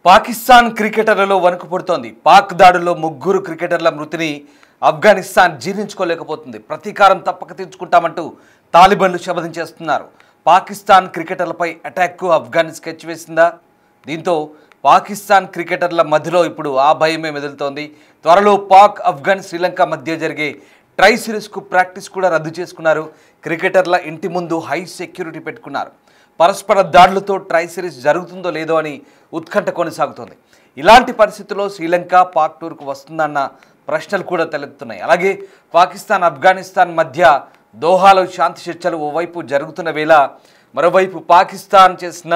పాకిస్తాన్ క్రికెటర్లలో వణుకు పుడుతోంది. పాక్ దాడుల్లో ముగ్గురు క్రికెటర్ల మృతిని ఆఫ్ఘనిస్తాన్ జీర్ణించుకోలేకపోతుంది. ప్రతీకారం తప్పక తీర్చుకుంటామంటూ తాలిబాన్లు శపథం చేస్తున్నారు. పాకిస్తాన్ క్రికెటర్లపై అటాక్కు ఆఫ్ఘన్ స్కెచ్ వేసిందా? దీంతో పాకిస్తాన్ క్రికెటర్ల మధ్యలో ఇప్పుడు ఆ భయమే మెదులుతోంది. త్వరలో పాక్, ఆఫ్ఘన్, శ్రీలంక మధ్య జరిగే ట్రై సిరీస్కు ప్రాక్టీస్ కూడా రద్దు చేసుకున్నారు. క్రికెటర్ల ఇంటి ముందు హై సెక్యూరిటీ పెట్టుకున్నారు. పరస్పర దాడులతో ట్రై సిరీస్ జరుగుతుందో లేదో అని ఉత్కంఠ కొనసాగుతోంది. ఇలాంటి పరిస్థితుల్లో శ్రీలంక పాక్ టూర్కు వస్తుందన్న ప్రశ్నలు కూడా తలెత్తుతున్నాయి. అలాగే పాకిస్తాన్, ఆఫ్ఘనిస్తాన్ మధ్య దోహాలో శాంతి చర్చలు ఓవైపు జరుగుతున్న వేళ మరోవైపు పాకిస్తాన్ చేసిన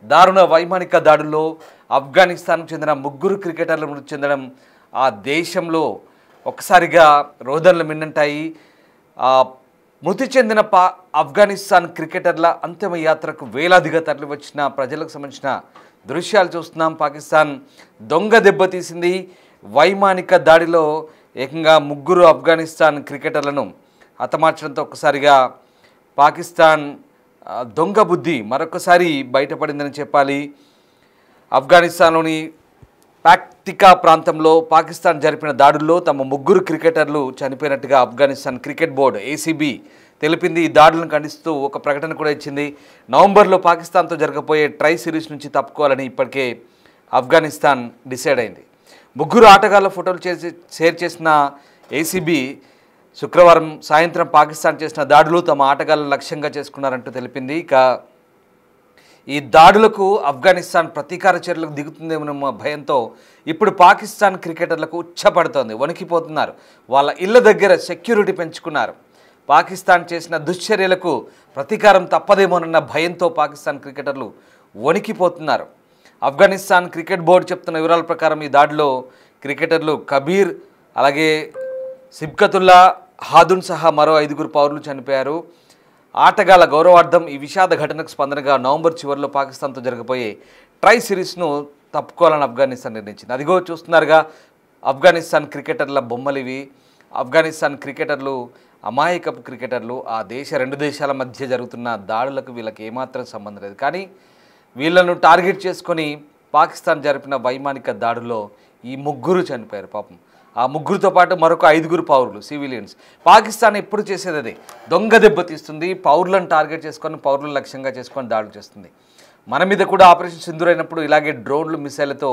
దారుణ వైమానిక దాడుల్లో ఆఫ్ఘనిస్తాన్కు చెందిన ముగ్గురు క్రికెటర్లు మృతి చెందడం ఆ దేశంలో ఒక్కసారిగా రోదనలు మిన్నంటాయి. మృతి చెందిన ఆఫ్ఘనిస్తాన్ క్రికెటర్ల అంతిమ యాత్రకు వేలాదిగా తరలివచ్చిన ప్రజలకు సంబంధించిన దృశ్యాలు చూస్తున్నాం. పాకిస్తాన్ దొంగ దెబ్బతీసింది. వైమానిక దాడిలో ఏకంగా ముగ్గురు ఆఫ్ఘనిస్తాన్ క్రికెటర్లను హతమార్చడంతో ఒక్కసారిగా పాకిస్తాన్ దొంగ బుద్ధి మరొకసారి బయటపడిందని చెప్పాలి. ఆఫ్ఘనిస్తాన్లోని పాక్తికా ప్రాంతంలో పాకిస్తాన్ జరిపిన దాడుల్లో తమ ముగ్గురు క్రికెటర్లు చనిపోయినట్టుగా ఆఫ్ఘనిస్తాన్ క్రికెట్ బోర్డు ఏసీబీ తెలిపింది. ఈ దాడులను ఖండిస్తూ ఒక ప్రకటన కూడా ఇచ్చింది. నవంబర్లో పాకిస్తాన్తో జరగబోయే ట్రై సిరీస్ నుంచి తప్పుకోవాలని ఇప్పటికే ఆఫ్ఘనిస్తాన్ డిసైడ్ అయింది. ముగ్గురు ఆటగాళ్ల ఫోటోలు షేర్ చేసిన ఏసీబీ శుక్రవారం సాయంత్రం పాకిస్తాన్ చేసిన దాడులు తమ ఆటగాళ్లను లక్ష్యంగా చేసుకున్నారంటూ తెలిపింది. ఇక ఈ దాడులకు ఆఫ్ఘనిస్తాన్ ప్రతీకార చర్యలకు దిగుతుందేమన్న భయంతో ఇప్పుడు పాకిస్తాన్ క్రికెటర్లకు ఉచ్చపడుతోంది. వణికిపోతున్నారు. వాళ్ళ ఇళ్ల దగ్గర సెక్యూరిటీ పెంచుకున్నారు. పాకిస్తాన్ చేసిన దుశ్చర్యలకు ప్రతీకారం తప్పదేమోనన్న భయంతో పాకిస్తాన్ క్రికెటర్లు వణికిపోతున్నారు. ఆఫ్ఘనిస్తాన్ క్రికెట్ బోర్డు చెప్తున్న వివరాల ప్రకారం ఈ దాడిలో క్రికెటర్లు కబీర్, అలాగే సిబ్కతుల్లా, హాదున్ సహా మరో 5 పౌరులు చనిపోయారు. ఆటగాళ్ల గౌరవార్థం ఈ విషాద ఘటనకు స్పందనగా నవంబర్ చివరిలో పాకిస్తాన్తో జరగబోయే ట్రై సిరీస్ను తప్పుకోవాలని ఆఫ్ఘనిస్తాన్ నిర్ణయించింది. అదిగో చూస్తున్నారుగా ఆఫ్ఘనిస్తాన్ క్రికెటర్ల బొమ్మలు ఇవి. ఆఫ్ఘనిస్తాన్ క్రికెటర్లు అమాయకపు క్రికెటర్లు. ఆ రెండు దేశాల మధ్య జరుగుతున్న దాడులకు వీళ్ళకి ఏమాత్రం సంబంధం లేదు. కానీ వీళ్ళను టార్గెట్ చేసుకొని పాకిస్తాన్ జరిపిన వైమానిక దాడుల్లో ఈ ముగ్గురు చనిపోయారు. పాపం ఆ ముగ్గురితో పాటు మరొక 5 పౌరులు, సివిలియన్స్. పాకిస్తాన్ ఎప్పుడు చేసేది అదే, దొంగ దెబ్బతీస్తుంది. పౌరులను టార్గెట్ చేసుకొని, పౌరులను లక్ష్యంగా చేసుకొని దాడులు చేస్తుంది. మన మీద కూడా ఆపరేషన్ సింధూర్ అయినప్పుడు ఇలాగే డ్రోన్లు, మిసైళ్లతో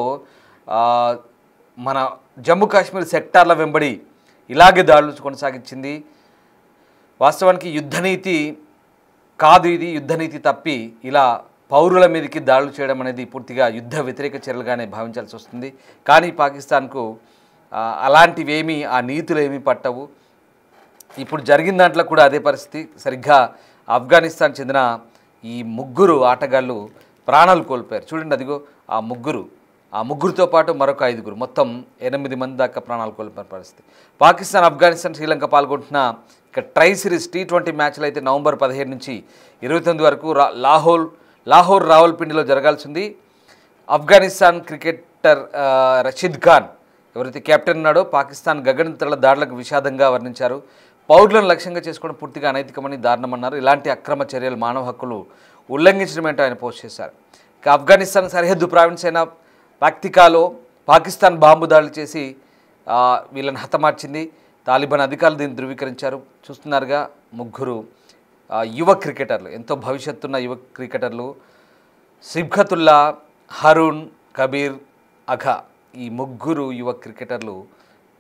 మన జమ్మూ కాశ్మీర్ సెక్టార్ల వెంబడి ఇలాగే దాడులు కొనసాగించింది. వాస్తవానికి యుద్ధనీతి కాదు ఇది. యుద్ధనీతి తప్పి ఇలా పౌరుల మీదకి దాడులు చేయడం అనేది పూర్తిగా యుద్ధ వ్యతిరేక చర్యలుగానే భావించాల్సి వస్తుంది. కానీ పాకిస్తాన్కు అలాంటివేమీ, ఆ నీతులు ఏమీ పట్టవు. ఇప్పుడు జరిగిన దాంట్లో కూడా అదే పరిస్థితి. సరిగ్గా ఆఫ్ఘనిస్తాన్ చెందిన ఈ ముగ్గురు ఆటగాళ్ళు ప్రాణాలు కోల్పోయారు. చూడండి, అదిగో ఆ ముగ్గురితో పాటు మరొక 5, మొత్తం 8 మంది దాకా ప్రాణాలు కోల్పోయిన పరిస్థితి. పాకిస్తాన్, ఆఫ్ఘనిస్తాన్, శ్రీలంక పాల్గొంటున్న ఇక ట్రై సిరీస్ T20 మ్యాచ్లు అయితే నవంబర్ 17 నుంచి 29 వరకు లాహోర్ రావల్పిండిలో జరగాల్సింది. ఆఫ్ఘనిస్తాన్ క్రికెటర్ రషీద్ ఖాన్ ఎవరైతే కెప్టెన్ ఉన్నాడో పాకిస్తాన్ గగనతల దాడులకు విషాదంగా వర్ణించారు. పౌరులను లక్ష్యంగా చేసుకోవడం పూర్తిగా అనైతికమని, దారుణమన్నారు. ఇలాంటి అక్రమ చర్యలు మానవ హక్కులు ఉల్లంఘించడమేంటో ఆయన పోస్ట్ చేశారు. ఇక ఆఫ్ఘనిస్తాన్ సరిహద్దు ప్రావిన్స్ అయిన పాక్తికాలో పాకిస్తాన్ బాంబు దాడులు చేసి వీళ్ళని హతమార్చింది. తాలిబాన్ అధికారులు దీన్ని ధృవీకరించారు. చూస్తున్నారుగా ముగ్గురు యువ క్రికెటర్లు, ఎంతో భవిష్యత్తున్న యువ క్రికెటర్లు సిబ్కతుల్లా, హరూన్, కబీర్, అఘా, ఈ ముగ్గురు యువ క్రికెటర్లు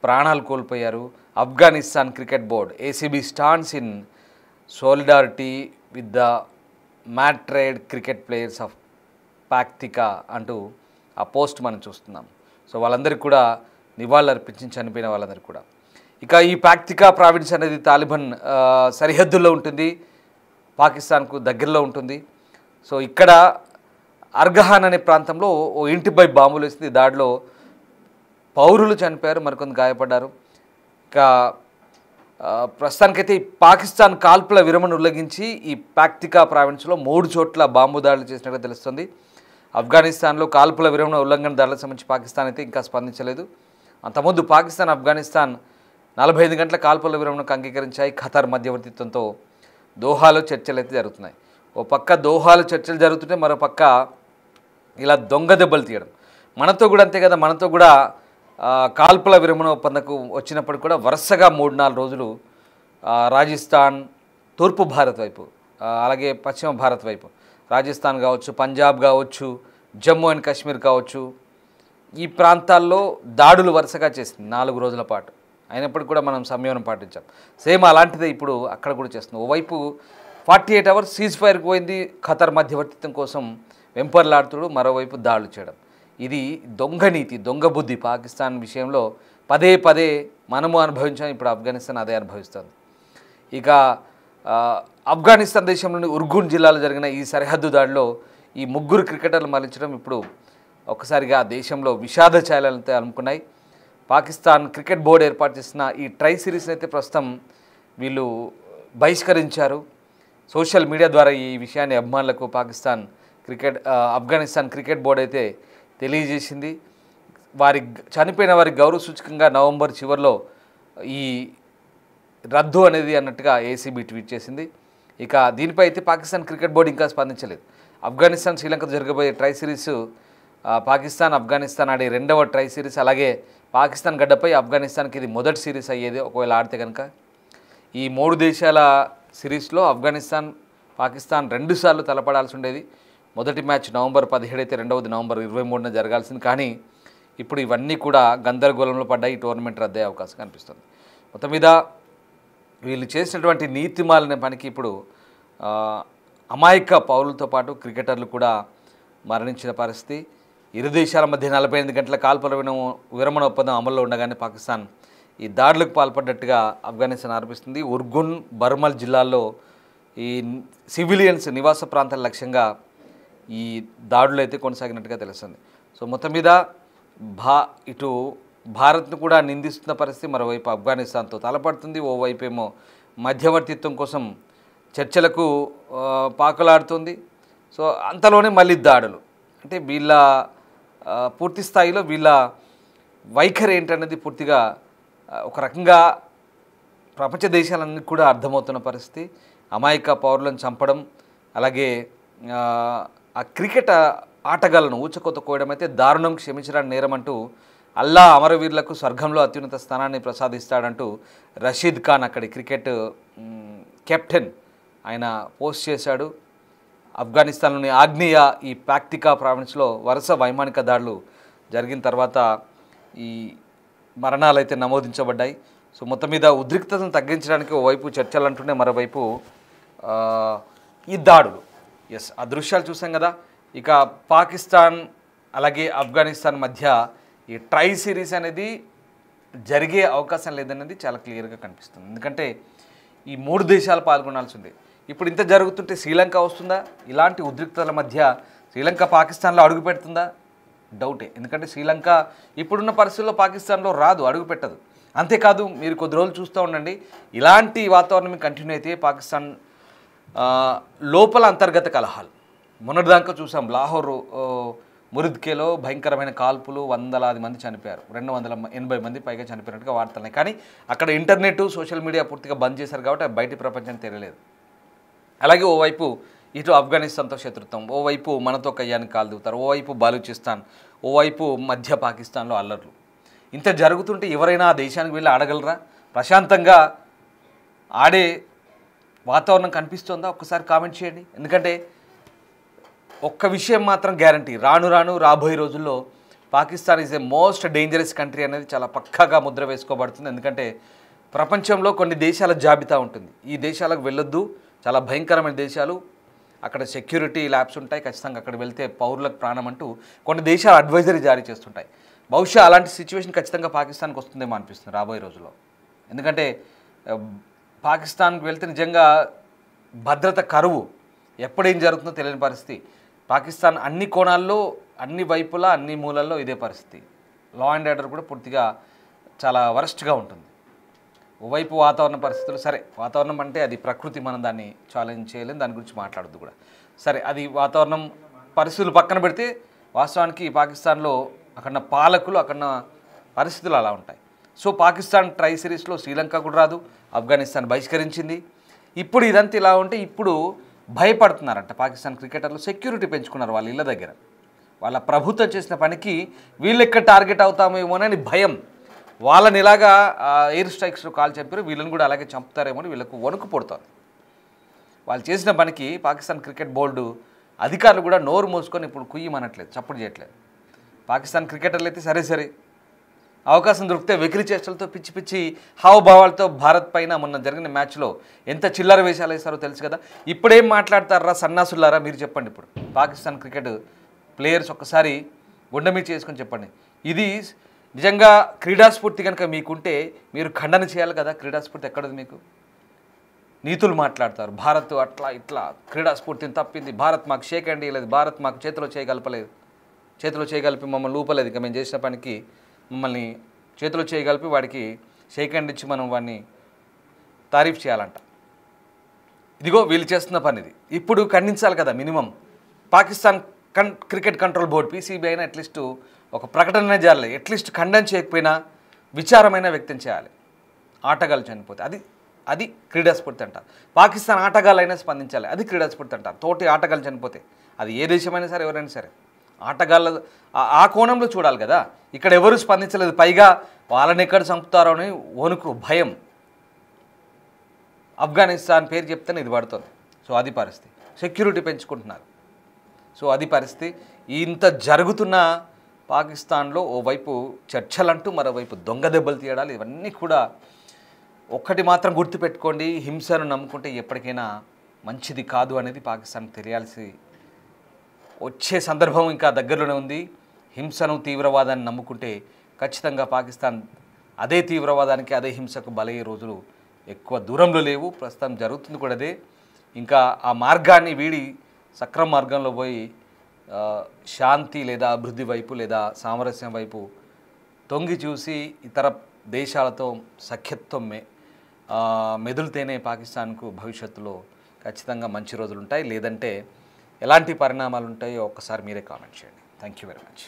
ప్రాణాలు కోల్పోయారు. Afghanistan cricket board ACB stands in solidarity with the martyred cricket players of Paktika అంటూ ఆ పోస్ట్ మనం చూస్తున్నాం. సో వాళ్ళందరికీ కూడా నివాళులు అర్పించి చనిపోయిన వాళ్ళందరికీ కూడా. ఇక ఈ పాక్తికా ప్రావిన్స్ అనేది తాలిబాన్ సరిహద్దుల్లో ఉంటుంది, పాకిస్తాన్కు దగ్గరలో ఉంటుంది. సో ఇక్కడ అర్గహాన్ అనే ప్రాంతంలో ఓ ఇంటిపై బాంబులు వేసింది. దాడిలో పౌరులు చనిపోయారు, మరికొంత గాయపడ్డారు. ఇక ప్రస్తుతానికైతే పాకిస్తాన్ కాల్పుల విరమణ ఉల్లంఘించి ఈ పాక్తికా ప్రావిన్స్లో 3 చోట్ల బాంబు దాడులు చేసినట్టుగా తెలుస్తుంది. ఆఫ్ఘనిస్తాన్లో కాల్పుల విరమణ ఉల్లంఘన దాడులకు సంబంధించి పాకిస్తాన్ అయితే ఇంకా స్పందించలేదు. అంతకుముందు పాకిస్తాన్, ఆఫ్ఘనిస్తాన్ 45 గంటల కాల్పుల విరమణకు అంగీకరించాయి. ఖతార్ మధ్యవర్తిత్వంతో దోహాలో చర్చలు అయితే జరుగుతున్నాయి. ఓ పక్క దోహాలో చర్చలు జరుగుతుంటే మరో పక్క ఇలా దొంగ దెబ్బలు తీయడం, మనతో కూడా అంతే కదా, మనతో కూడా కాల్పుల విరమణ ఒప్పందకు వచ్చినప్పుడు కూడా వరుసగా 3-4 రోజులు రాజస్థాన్, తూర్పు భారత్ వైపు, అలాగే పశ్చిమ భారత్ వైపు, రాజస్థాన్ కావచ్చు, పంజాబ్ కావచ్చు, జమ్మూ అండ్ కాశ్మీర్ కావచ్చు, ఈ ప్రాంతాల్లో దాడులు వరుసగా చేసింది 4 రోజుల పాటు. అయినప్పటికీ కూడా మనం సంయమనం పాటించాం. సేమ్ అలాంటిదే ఇప్పుడు అక్కడ కూడా చేస్తుంది. ఓవైపు 48 అవర్స్ సీజ్ ఫైర్కి పోయింది, ఖతర్ మధ్యవర్తిత్వం కోసం వెంపర్లాడుతుడు, మరోవైపు దాడులు చేయడం. ఇది దొంగ నీతి, దొంగ బుద్ధి. పాకిస్తాన్ విషయంలో పదే పదే మనము అనుభవించాం, ఇప్పుడు ఆఫ్ఘనిస్తాన్ అదే అనుభవిస్తుంది. ఇక ఆఫ్ఘనిస్తాన్ దేశంలోని ఉర్గున్ జిల్లాలో జరిగిన ఈ సరిహద్దు దాడిలో ఈ 3 క్రికెటర్లు మరణించడం ఇప్పుడు ఒక్కసారిగా దేశంలో విషాద ఛాయలతో అలుముకున్నాయి. పాకిస్తాన్ క్రికెట్ బోర్డు ఏర్పాటు చేసిన ఈ ట్రై సిరీస్ని అయితే ప్రస్తుతం వీళ్ళు బహిష్కరించారు. సోషల్ మీడియా ద్వారా ఈ విషయాన్ని అభిమానులకు ఆఫ్ఘనిస్తాన్ క్రికెట్ బోర్డు అయితే తెలియజేసింది. చనిపోయిన వారి గౌరవ సూచకంగా నవంబర్ చివరిలో ఈ రద్దు అనేది అన్నట్టుగా ఏసీబీ ట్వీట్ చేసింది. ఇక దీనిపై అయితే పాకిస్తాన్ క్రికెట్ బోర్డు ఇంకా స్పందించలేదు. ఆఫ్ఘనిస్తాన్ శ్రీలంకతో జరగబోయే ట్రై సిరీస్, పాకిస్తాన్ ఆఫ్ఘనిస్తాన్ ఆడే 2వ ట్రై సిరీస్, అలాగే పాకిస్తాన్ గడ్డపై ఆఫ్ఘనిస్తాన్కి ఇది మొదటి సిరీస్ అయ్యేది ఒకవేళ ఆడితే కనుక. ఈ 3 దేశాల సిరీస్లో ఆఫ్ఘనిస్తాన్, పాకిస్తాన్ 2 సార్లు తలపడాల్సి ఉండేది. మొదటి మ్యాచ్ నవంబర్ 17 అయితే రెండవది నవంబర్ 23న జరగాల్సింది. కానీ ఇప్పుడు ఇవన్నీ కూడా గందరగోళంలో పడ్డాయి. ఈ టోర్నమెంట్ రద్దయ్యే అవకాశం కనిపిస్తుంది. మొత్తం మీద వీళ్ళు చేసినటువంటి నీతిమాలిన పనికి ఇప్పుడు అమాయక పౌరులతో పాటు క్రికెటర్లు కూడా మరణించిన పరిస్థితి. ఇరు దేశాల మధ్య 48 గంటల కాల్పుల విరమణ ఒప్పందం అమల్లో ఉండగానే పాకిస్తాన్ ఈ దాడులకు పాల్పడ్డట్టుగా ఆఫ్ఘనిస్తాన్ ఆరోపిస్తుంది. ఉర్గున్, బర్మల్ జిల్లాల్లో ఈ సివిలియన్స్ నివాస ప్రాంతాల లక్ష్యంగా ఈ దాడులు అయితే కొనసాగినట్టుగా తెలుస్తుంది. సో మొత్తం మీద ఇటు భారత్ను కూడా నిందిస్తున్న పరిస్థితి, మరోవైపు ఆఫ్ఘనిస్తాన్తో తలపడుతుంది. ఓవైపు ఏమో మధ్యవర్తిత్వం కోసం చర్చలకు పాకులాడుతుంది. సో అంతలోనే మళ్ళీ దాడులు. అంటే వీళ్ళ పూర్తి స్థాయిలో వీళ్ళ వైఖరి ఏంటనేది పూర్తిగా ఒక రకంగా ప్రపంచ దేశాలన్నీ కూడా అర్థమవుతున్న పరిస్థితి. అమాయక పౌరులను చంపడం, అలాగే ఆ క్రికెట్ ఆటగాళ్లను ఊచకోత కోయడం అయితే దారుణం, క్షమించడానికి నేరం అంటూ అల్లా అమరవీరులకు స్వర్గంలో అత్యున్నత స్థానాన్ని ప్రసాదిస్తాడంటూ రషీద్ ఖాన్ అక్కడి క్రికెట్ కెప్టెన్ ఆయన పోస్ట్ చేశాడు. ఆఫ్ఘనిస్తాన్లోని ఆగ్నేయ ఈ పాక్తికా ప్రావిన్స్లో వరుస వైమానిక దాడులు జరిగిన తర్వాత ఈ మరణాలు అయితే నమోదించబడ్డాయి. సో మొత్తం మీద ఉద్రిక్తతను తగ్గించడానికి ఓవైపు చర్చలు అంటూనే మరోవైపు ఈ దాడులు. ఆ దృశ్యాలు చూసాం కదా. ఇక పాకిస్తాన్ అలాగే ఆఫ్ఘనిస్తాన్ మధ్య ఈ ట్రై సిరీస్ అనేది జరిగే అవకాశం లేదనేది చాలా క్లియర్గా కనిపిస్తుంది. ఎందుకంటే ఈ 3 దేశాలు పాల్గొనాల్సి ఉంది. ఇప్పుడు ఇంత జరుగుతుంటే శ్రీలంక వస్తుందా? ఇలాంటి ఉద్రిక్తతల మధ్య శ్రీలంక పాకిస్తాన్లో అడుగు పెడుతుందా? డౌటే. ఎందుకంటే శ్రీలంక ఇప్పుడున్న పరిస్థితుల్లో పాకిస్తాన్లో రాదు, అడుగు పెట్టదు. అంతేకాదు, మీరు కొద్ది రోజులు చూస్తూ ఉండండి, ఇలాంటి వాతావరణం కంటిన్యూ అయితే పాకిస్తాన్ లోపల అంతర్గత కలహాలు. మొన్నటిదాకా చూసాం, లాహోర్ మురిద్కేలో భయంకరమైన కాల్పులు, వందలాది మంది చనిపోయారు, 280 మంది పైగా చనిపోయినట్టుగా వార్తలున్నాయి. కానీ అక్కడ ఇంటర్నెట్, సోషల్ మీడియా పూర్తిగా బంద్ చేశారు కాబట్టి బయటి ప్రపంచానికి తెలియలేదు. అలాగే ఓవైపు ఇటు ఆఫ్ఘనిస్తాన్తో శత్రుత్వం, ఓవైపు మనతో కయ్యానికి కాలు దిగుతారు, ఓవైపు బాలూచిస్తాన్, ఓవైపు మధ్య పాకిస్తాన్లో అల్లర్లు. ఇంత జరుగుతుంటే ఎవరైనా ఆ దేశానికి వెళ్ళి ఆడగలరా? ప్రశాంతంగా ఆడే వాతావరణం కనిపిస్తుందా? ఒక్కసారి కామెంట్ చేయండి. ఎందుకంటే ఒక్క విషయం మాత్రం గ్యారంటీ, రాబోయే రోజుల్లో Pakistan is a most dangerous country అనేది చాలా పక్కాగా ముద్ర వేసుకోబడుతుంది. ఎందుకంటే ప్రపంచంలో కొన్ని దేశాల జాబితా ఉంటుంది, ఈ దేశాలకు వెళ్ళొద్దు, చాలా భయంకరమైన దేశాలు, అక్కడ సెక్యూరిటీ ల్యాబ్స్ ఉంటాయి, ఖచ్చితంగా అక్కడ వెళ్తే పౌరులకు ప్రాణం అంటూ కొన్ని దేశాలు అడ్వైజరీ జారీ చేస్తుంటాయి. బహుశా అలాంటి సిచ్యువేషన్ ఖచ్చితంగా పాకిస్తాన్కి వస్తుందేమో అనిపిస్తుంది రాబోయే రోజుల్లో. ఎందుకంటే పాకిస్తాన్కి వెళ్తే నిజంగా భద్రత కరువు, ఎప్పుడేం జరుగుతుందో తెలియని పరిస్థితి. పాకిస్తాన్ అన్ని కోణాల్లో, అన్ని వైపులా, అన్ని మూలల్లో ఇదే పరిస్థితి. లా అండ్ ఆర్డర్ కూడా పూర్తిగా చాలా వరస్ట్గా ఉంటుంది. ఓవైపు వాతావరణ పరిస్థితులు, సరే వాతావరణం అంటే అది ప్రకృతి, మనం దాన్ని ఛాలెంజ్ చేయలేం, దాని గురించి మాట్లాడద్దు కూడా. సరే, అది వాతావరణం పరిస్థితులు పక్కన పెడితే వాస్తవానికి పాకిస్తాన్లో అక్కడ పాలకులు, అక్కడ పరిస్థితులు అలా ఉంటాయి. సో పాకిస్తాన్ ట్రై సిరీస్లో శ్రీలంక కూడా రాదు, ఆఫ్ఘనిస్తాన్ బహిష్కరించింది. ఇప్పుడు ఇదంతా ఇలా ఉంటే ఇప్పుడు భయపడుతున్నారంట పాకిస్తాన్ క్రికెటర్లు, సెక్యూరిటీ పెంచుకున్నారు వాళ్ళ ఇళ్ళ దగ్గర. వాళ్ళ ప్రభుత్వం చేసిన పనికి వీళ్ళు ఎక్కడ టార్గెట్ అవుతామేమోనని భయం. వాళ్ళని ఇలాగా ఎయిర్ స్ట్రైక్స్ కాల్ చెప్పారు, వీళ్ళని కూడా అలాగే చంపుతారేమో అని వీళ్ళకు వణుకు పుడుతుంది. వాళ్ళు చేసిన పనికి పాకిస్తాన్ క్రికెట్ బోర్డు అధికారులు కూడా నోరు మూసుకొని ఇప్పుడు కుయ్యమనట్లేదు, చప్పుడు చేయట్లేదు. పాకిస్తాన్ క్రికెటర్లు అయితే సరే అవకాశం దొరికితే వెకిలి చేష్టలతో పిచ్చి పిచ్చి హావభావాలతో భారత్ పైన మొన్న జరిగిన మ్యాచ్లో ఎంత చిల్లర వేషాలు వేస్తారో తెలుసు కదా. ఇప్పుడేం మాట్లాడతారా సన్నాసులారా మీరు చెప్పండి. ఇప్పుడు పాకిస్తాన్ క్రికెట్ ప్లేయర్స్ ఒక్కసారి గుండె మీద చేసుకొని చెప్పండి. ఇది నిజంగా క్రీడాస్ఫూర్తి కనుక మీకుంటే మీరు ఖండన చేయాలి కదా. క్రీడాస్ఫూర్తి ఎక్కడది మీకు? నీతులు మాట్లాడతారు, భారత్ అట్లా ఇట్లా క్రీడాస్ఫూర్తిని తప్పింది, భారత్ మాకు షేక్ హ్యాండ్ ఇవ్వలేదు, భారత్ మాకు చేతిలో చేయగలపలేదు, చేతిలో చేయగలిపి మమ్మల్ని ఊపలేదు, ఇక మేము చేసిన పనికి మమ్మల్ని చేతిలో చేయగలిపి వాడికి షేక్ హ్యాండ్ ఇచ్చి మనం వాడిని తారీఫ్ చేయాలంట. ఇదిగో వీళ్ళు చేస్తున్న పని ఇది. ఇప్పుడు ఖండించాలి కదా minimum. Pakistan cricket control board PCB అయినా అట్లీస్ట్ ఒక ప్రకటన చేయాలి, అట్లీస్ట్ ఖండన చేయకపోయినా విచారమైన వ్యక్తం చేయాలి. ఆటగాళ్ళు చనిపోతే అది క్రీడాస్ఫూర్తి అంటారు. పాకిస్తాన్ ఆటగాళ్ళైనా స్పందించాలి, అది క్రీడాస్ఫూర్తి అంటారు. తోటి ఆటగాళ్ళు చనిపోతే అది ఏ దేశమైనా సరే ఎవరైనా సరే ఆటగాళ్ళ ఆ కోణంలో చూడాలి కదా. ఇక్కడ ఎవరు స్పందించలేదు, పైగా వాళ్ళని ఎక్కడ చంపుతారో అని వణుకు భయం. ఆఫ్ఘనిస్తాన్ పేరు చెప్తేనే ఇది పడుతుంది. సో అది పరిస్థితి. సెక్యూరిటీ పెంచుకుంటున్నారు. సో అది పరిస్థితి. ఇంత జరుగుతున్న పాకిస్తాన్లో ఓవైపు చర్చలంటూ మరోవైపు దొంగ దెబ్బలు తీయడాలు, ఇవన్నీ కూడా ఒక్కటి మాత్రం గుర్తుపెట్టుకోండి, హింసను నమ్ముకుంటే ఎప్పటికైనా మంచిది కాదు అనేది పాకిస్తాన్కి తెలియాల్సి వచ్చే సందర్భం ఇంకా దగ్గరలోనే ఉంది. హింసను తీవ్రవాదాన్ని నమ్ముకుంటే ఖచ్చితంగా పాకిస్తాన్ అదే తీవ్రవాదానికి అదే హింసకు బలయ్యే రోజులు ఎక్కువ దూరంలో లేవు. ప్రస్తుతం జరుగుతుంది కూడా అదే. ఇంకా ఆ మార్గాన్ని వీడి సక్రమ మార్గంలో పోయి శాంతి లేదా అభివృద్ధి వైపు లేదా సామరస్యం వైపు తొంగి చూసి ఇతర దేశాలతో సఖ్యత్వం మెదులుతేనే పాకిస్తాన్కు భవిష్యత్తులో ఖచ్చితంగా మంచి రోజులు ఉంటాయి. లేదంటే ఎలాంటి పరిణామాలు ఉంటాయో ఒక్కసారి మీరే కామెంట్ చేయండి. Thank you very much.